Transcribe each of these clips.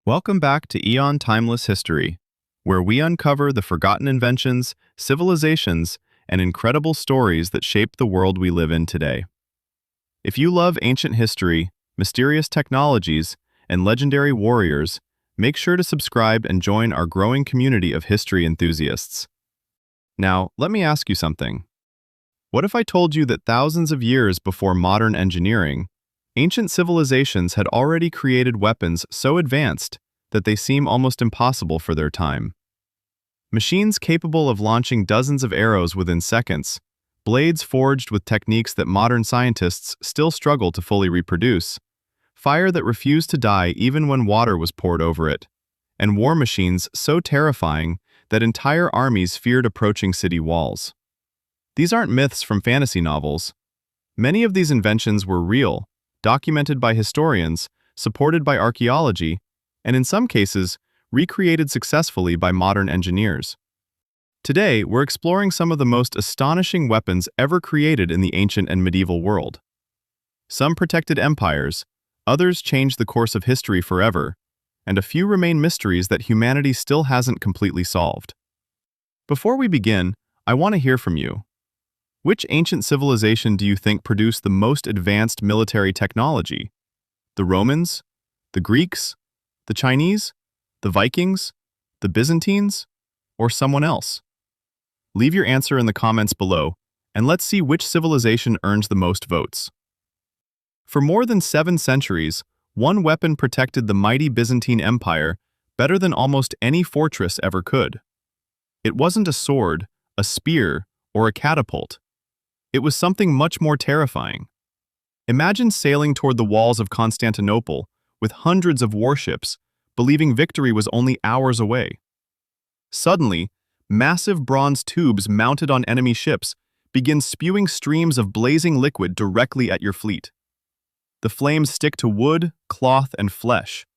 Welcome back to Aeon Timeless History, where we uncover the forgotten inventions, civilizations, and incredible stories that shape the world we live in today. If you love ancient history, mysterious technologies, and legendary warriors, make sure to subscribe and join our growing community of history enthusiasts. Now, let me ask you something. What if I told you that thousands of years before modern engineering, ancient civilizations had already created weapons so advanced that they seem almost impossible for their time? Machines capable of launching dozens of arrows within seconds, blades forged with techniques that modern scientists still struggle to fully reproduce, fire that refused to die even when water was poured over it, and war machines so terrifying that entire armies feared approaching city walls. These aren't myths from fantasy novels. Many of these inventions were real, documented by historians, supported by archaeology, and in some cases, recreated successfully by modern engineers. Today, we're exploring some of the most astonishing weapons ever created in the ancient and medieval world. Some protected empires, others changed the course of history forever, and a few remain mysteries that humanity still hasn't completely solved. Before we begin, I want to hear from you. Which ancient civilization do you think produced the most advanced military technology? The Romans? The Greeks? The Chinese? The Vikings? The Byzantines? Or someone else? Leave your answer in the comments below, and let's see which civilization earns the most votes. For more than 7 centuries, one weapon protected the mighty Byzantine Empire better than almost any fortress ever could. It wasn't a sword, a spear, or a catapult. It was something much more terrifying. Imagine sailing toward the walls of Constantinople with hundreds of warships, believing victory was only hours away. Suddenly, massive bronze tubes mounted on enemy ships begin spewing streams of blazing liquid directly at your fleet. The flames stick to wood, cloth, and flesh.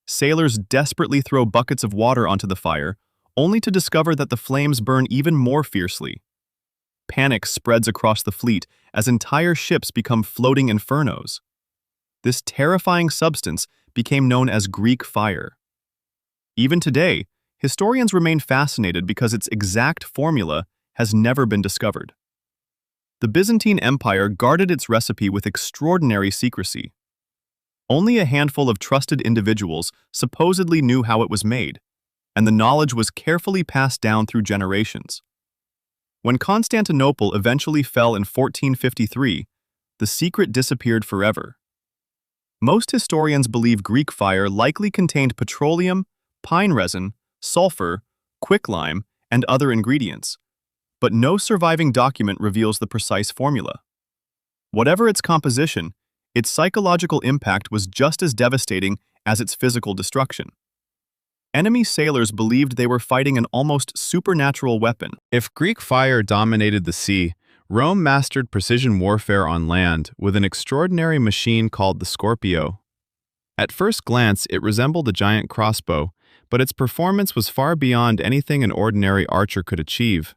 Sailors desperately throw buckets of water onto the fire, only to discover that the flames burn even more fiercely. Panic spreads across the fleet as entire ships become floating infernos. This terrifying substance became known as Greek fire. Even today, historians remain fascinated because its exact formula has never been discovered. The Byzantine Empire guarded its recipe with extraordinary secrecy. Only a handful of trusted individuals supposedly knew how it was made, and the knowledge was carefully passed down through generations. When Constantinople eventually fell in 1453, the secret disappeared forever. Most historians believe Greek fire likely contained petroleum, pine resin, sulfur, quicklime, and other ingredients, but no surviving document reveals the precise formula. Whatever its composition, its psychological impact was just as devastating as its physical destruction. Enemy sailors believed they were fighting an almost supernatural weapon. If Greek fire dominated the sea, Rome mastered precision warfare on land with an extraordinary machine called the Scorpio. At first glance, it resembled a giant crossbow, but its performance was far beyond anything an ordinary archer could achieve.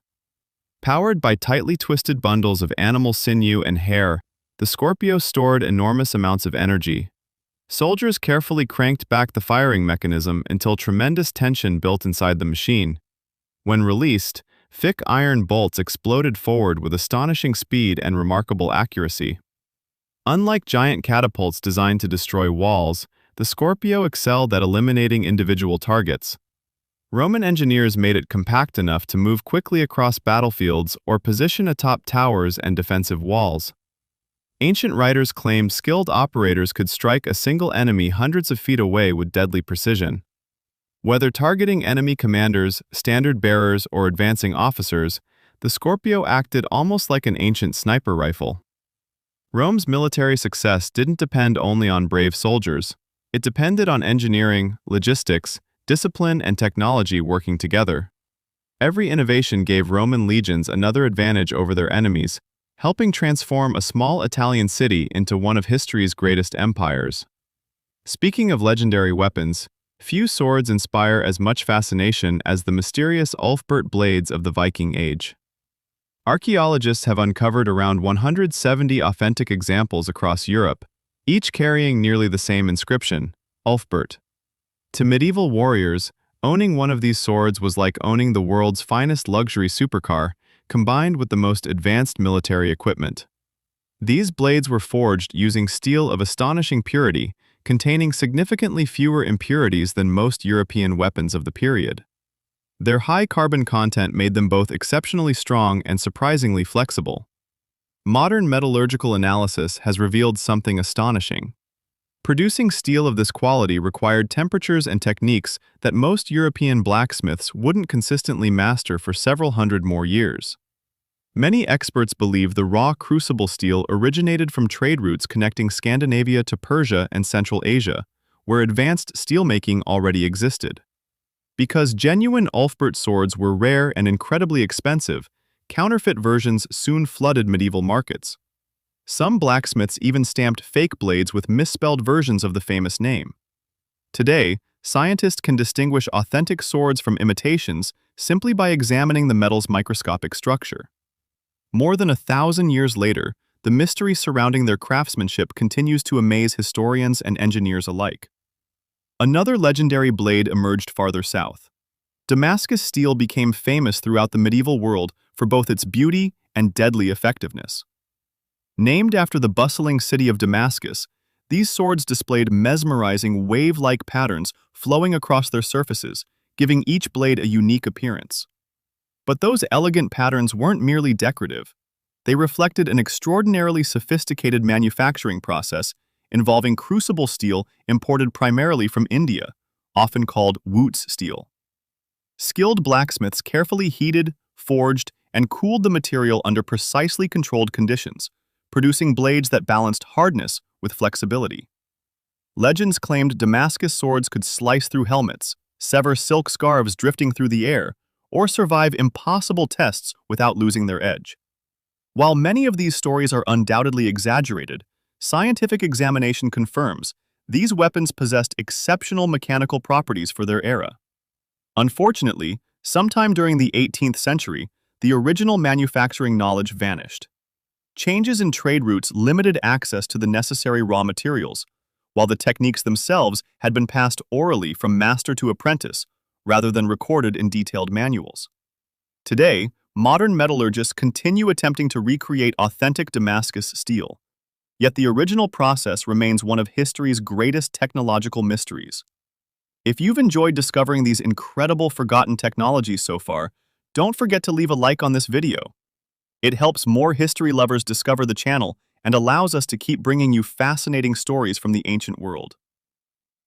Powered by tightly twisted bundles of animal sinew and hair, the Scorpio stored enormous amounts of energy. Soldiers carefully cranked back the firing mechanism until tremendous tension built inside the machine. When released, thick iron bolts exploded forward with astonishing speed and remarkable accuracy. Unlike giant catapults designed to destroy walls, the Scorpio excelled at eliminating individual targets. Roman engineers made it compact enough to move quickly across battlefields or position atop towers and defensive walls. Ancient writers claimed skilled operators could strike a single enemy hundreds of feet away with deadly precision. Whether targeting enemy commanders, standard-bearers, or advancing officers, the Scorpio acted almost like an ancient sniper rifle. Rome's military success didn't depend only on brave soldiers. It depended on engineering, logistics, discipline, and technology working together. Every innovation gave Roman legions another advantage over their enemies, helping transform a small Italian city into one of history's greatest empires. Speaking of legendary weapons, few swords inspire as much fascination as the mysterious Ulfberht blades of the Viking Age. Archaeologists have uncovered around 170 authentic examples across Europe, each carrying nearly the same inscription, Ulfberht, To medieval warriors, owning one of these swords was like owning the world's finest luxury supercar, combined with the most advanced military equipment. These blades were forged using steel of astonishing purity, containing significantly fewer impurities than most European weapons of the period. Their high carbon content made them both exceptionally strong and surprisingly flexible. Modern metallurgical analysis has revealed something astonishing. Producing steel of this quality required temperatures and techniques that most European blacksmiths wouldn't consistently master for several hundred more years. Many experts believe the raw crucible steel originated from trade routes connecting Scandinavia to Persia and Central Asia, where advanced steelmaking already existed. Because genuine Ulfberht swords were rare and incredibly expensive, counterfeit versions soon flooded medieval markets. Some blacksmiths even stamped fake blades with misspelled versions of the famous name. Today, scientists can distinguish authentic swords from imitations simply by examining the metal's microscopic structure. More than 1,000 years later, the mystery surrounding their craftsmanship continues to amaze historians and engineers alike. Another legendary blade emerged farther south. Damascus steel became famous throughout the medieval world for both its beauty and deadly effectiveness. Named after the bustling city of Damascus, these swords displayed mesmerizing wave-like patterns flowing across their surfaces, giving each blade a unique appearance. But those elegant patterns weren't merely decorative. They reflected an extraordinarily sophisticated manufacturing process involving crucible steel imported primarily from India, often called Wootz steel. Skilled blacksmiths carefully heated, forged, and cooled the material under precisely controlled conditions, producing blades that balanced hardness with flexibility. Legends claimed Damascus swords could slice through helmets, sever silk scarves drifting through the air, or survive impossible tests without losing their edge. While many of these stories are undoubtedly exaggerated, scientific examination confirms these weapons possessed exceptional mechanical properties for their era. Unfortunately, sometime during the 18th century, the original manufacturing knowledge vanished. Changes in trade routes limited access to the necessary raw materials, while the techniques themselves had been passed orally from master to apprentice, rather than recorded in detailed manuals. Today, modern metallurgists continue attempting to recreate authentic Damascus steel, yet the original process remains one of history's greatest technological mysteries. If you've enjoyed discovering these incredible forgotten technologies so far, don't forget to leave a like on this video. It helps more history lovers discover the channel and allows us to keep bringing you fascinating stories from the ancient world.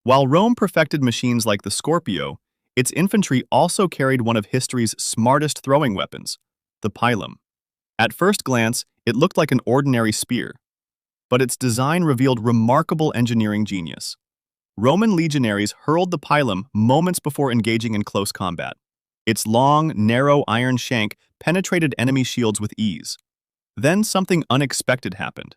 While Rome perfected machines like the Scorpio, its infantry also carried one of history's smartest throwing weapons, the Pilum. At first glance, it looked like an ordinary spear, but its design revealed remarkable engineering genius. Roman legionaries hurled the Pilum moments before engaging in close combat. Its long, narrow iron shank penetrated enemy shields with ease. Then something unexpected happened.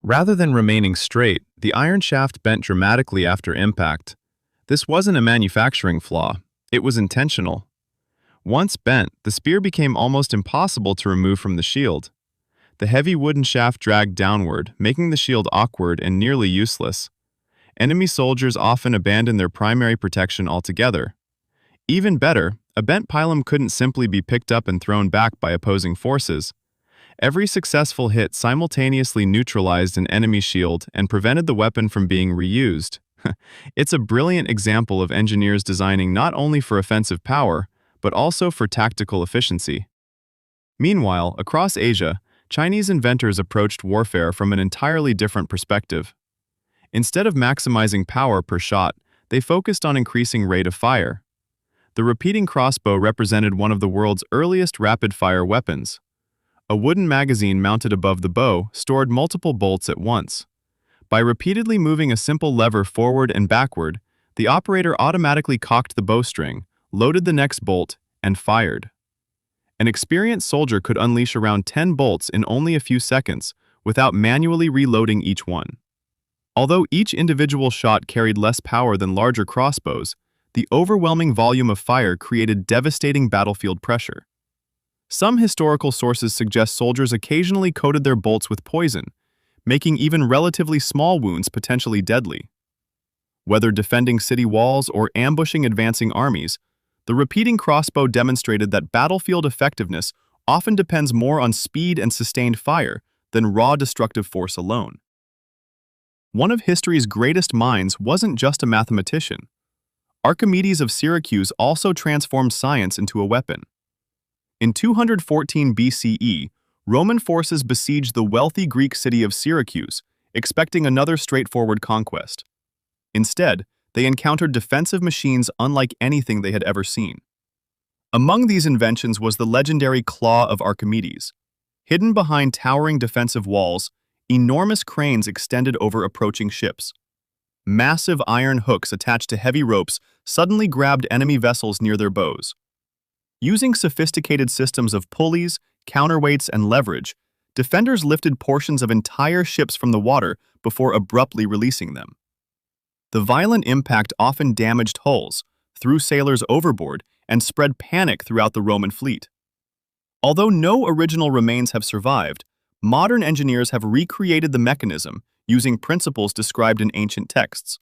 Rather than remaining straight, the iron shaft bent dramatically after impact. This wasn't a manufacturing flaw, it was intentional. Once bent, the spear became almost impossible to remove from the shield. The heavy wooden shaft dragged downward, making the shield awkward and nearly useless. Enemy soldiers often abandoned their primary protection altogether. Even better, a bent pilum couldn't simply be picked up and thrown back by opposing forces. Every successful hit simultaneously neutralized an enemy shield and prevented the weapon from being reused. It's a brilliant example of engineers designing not only for offensive power, but also for tactical efficiency. Meanwhile, across Asia, Chinese inventors approached warfare from an entirely different perspective. Instead of maximizing power per shot, they focused on increasing rate of fire. The repeating crossbow represented one of the world's earliest rapid-fire weapons. A wooden magazine mounted above the bow stored multiple bolts at once. By repeatedly moving a simple lever forward and backward, the operator automatically cocked the bowstring, loaded the next bolt, and fired. An experienced soldier could unleash around 10 bolts in only a few seconds without manually reloading each one. Although each individual shot carried less power than larger crossbows, the overwhelming volume of fire created devastating battlefield pressure. Some historical sources suggest soldiers occasionally coated their bolts with poison, making even relatively small wounds potentially deadly. Whether defending city walls or ambushing advancing armies, the repeating crossbow demonstrated that battlefield effectiveness often depends more on speed and sustained fire than raw destructive force alone. One of history's greatest minds wasn't just a mathematician. Archimedes of Syracuse also transformed science into a weapon. In 214 BCE, Roman forces besieged the wealthy Greek city of Syracuse, expecting another straightforward conquest. Instead, they encountered defensive machines unlike anything they had ever seen. Among these inventions was the legendary Claw of Archimedes. Hidden behind towering defensive walls, enormous cranes extended over approaching ships. Massive iron hooks attached to heavy ropes suddenly grabbed enemy vessels near their bows. Using sophisticated systems of pulleys, counterweights, and leverage, defenders lifted portions of entire ships from the water before abruptly releasing them. The violent impact often damaged hulls, threw sailors overboard, and spread panic throughout the Roman fleet. Although no original remains have survived, modern engineers have recreated the mechanism using principles described in ancient texts.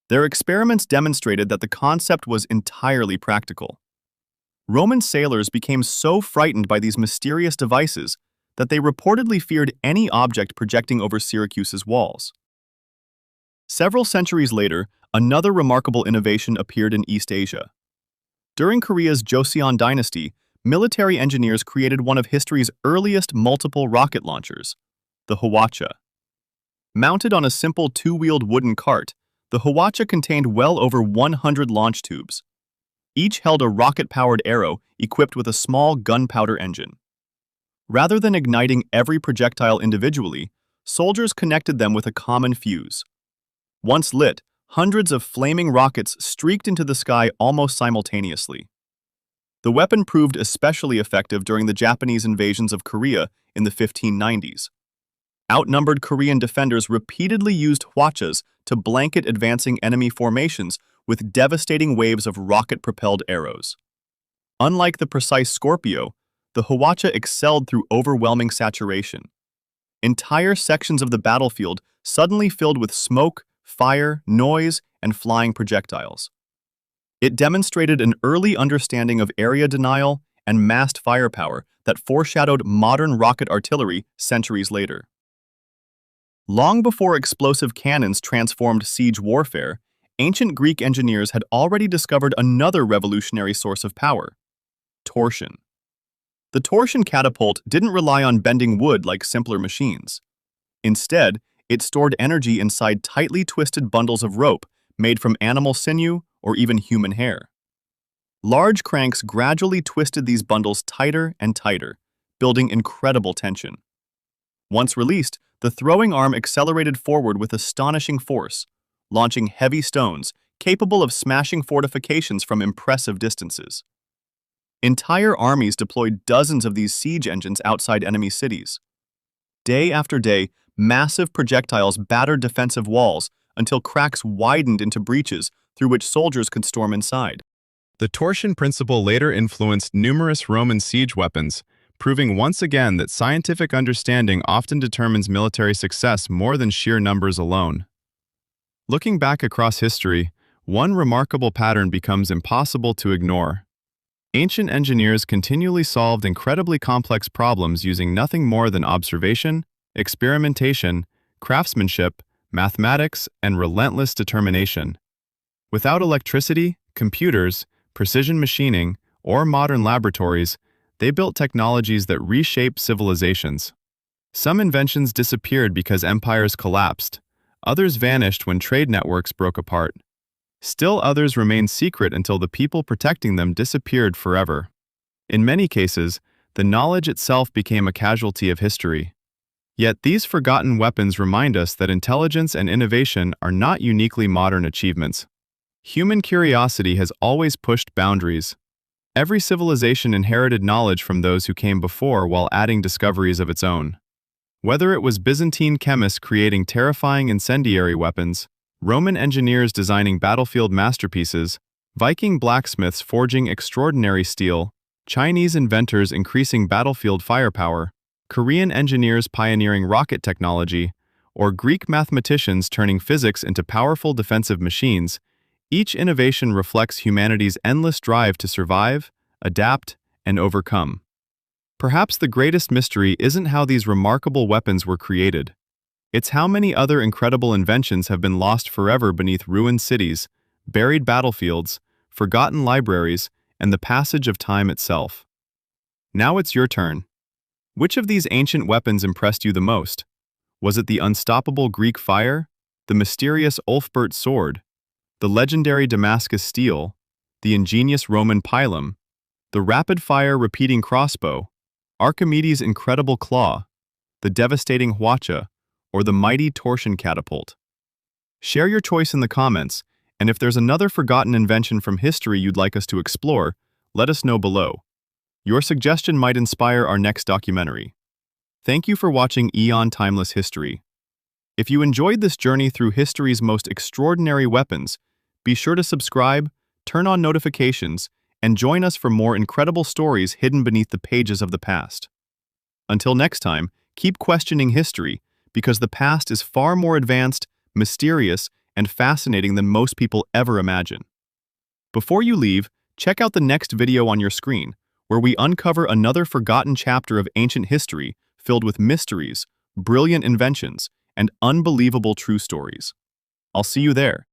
Their experiments demonstrated that the concept was entirely practical. Roman sailors became so frightened by these mysterious devices that they reportedly feared any object projecting over Syracuse's walls. Several centuries later, another remarkable innovation appeared in East Asia. During Korea's Joseon dynasty, military engineers created one of history's earliest multiple rocket launchers, the Hwacha. Mounted on a simple two-wheeled wooden cart, the Hwacha contained well over 100 launch tubes. Each held a rocket-powered arrow equipped with a small gunpowder engine. Rather than igniting every projectile individually, soldiers connected them with a common fuse. Once lit, hundreds of flaming rockets streaked into the sky almost simultaneously. The weapon proved especially effective during the Japanese invasions of Korea in the 1590s. Outnumbered Korean defenders repeatedly used Hwachas to blanket advancing enemy formations with devastating waves of rocket-propelled arrows. Unlike the precise Scorpio, the Hwacha excelled through overwhelming saturation. Entire sections of the battlefield suddenly filled with smoke, fire, noise, and flying projectiles. It demonstrated an early understanding of area denial and massed firepower that foreshadowed modern rocket artillery centuries later. Long before explosive cannons transformed siege warfare, ancient Greek engineers had already discovered another revolutionary source of power: torsion. The torsion catapult didn't rely on bending wood like simpler machines. Instead, it stored energy inside tightly twisted bundles of rope made from animal sinew or even human hair. Large cranks gradually twisted these bundles tighter and tighter, building incredible tension. Once released, the throwing arm accelerated forward with astonishing force, launching heavy stones capable of smashing fortifications from impressive distances. Entire armies deployed dozens of these siege engines outside enemy cities. Day after day, massive projectiles battered defensive walls until cracks widened into breaches through which soldiers could storm inside. The torsion principle later influenced numerous Roman siege weapons, proving once again that scientific understanding often determines military success more than sheer numbers alone. Looking back across history, one remarkable pattern becomes impossible to ignore. Ancient engineers continually solved incredibly complex problems using nothing more than observation, experimentation, craftsmanship, mathematics, and relentless determination. Without electricity, computers, precision machining, or modern laboratories, they built technologies that reshaped civilizations. Some inventions disappeared because empires collapsed. Others vanished when trade networks broke apart. Still others remained secret until the people protecting them disappeared forever. In many cases, the knowledge itself became a casualty of history. Yet these forgotten weapons remind us that intelligence and innovation are not uniquely modern achievements. Human curiosity has always pushed boundaries. Every civilization inherited knowledge from those who came before while adding discoveries of its own. Whether it was Byzantine chemists creating terrifying incendiary weapons, Roman engineers designing battlefield masterpieces, Viking blacksmiths forging extraordinary steel, Chinese inventors increasing battlefield firepower, Korean engineers pioneering rocket technology, or Greek mathematicians turning physics into powerful defensive machines, each innovation reflects humanity's endless drive to survive, adapt, and overcome. Perhaps the greatest mystery isn't how these remarkable weapons were created. It's how many other incredible inventions have been lost forever beneath ruined cities, buried battlefields, forgotten libraries, and the passage of time itself. Now it's your turn. Which of these ancient weapons impressed you the most? Was it the unstoppable Greek fire, the mysterious Ulfberht Sword, the legendary Damascus steel, the ingenious Roman Pilum, the rapid-fire Repeating Crossbow, Archimedes' incredible Claw, the devastating Hwacha, or the mighty Torsion Catapult? Share your choice in the comments, and if there's another forgotten invention from history you'd like us to explore, let us know below. Your suggestion might inspire our next documentary. Thank you for watching Aeon Timeless History. If you enjoyed this journey through history's most extraordinary weapons, be sure to subscribe, turn on notifications, and join us for more incredible stories hidden beneath the pages of the past. Until next time, keep questioning history, because the past is far more advanced, mysterious, and fascinating than most people ever imagine. Before you leave, check out the next video on your screen, where we uncover another forgotten chapter of ancient history filled with mysteries, brilliant inventions, and unbelievable true stories. I'll see you there.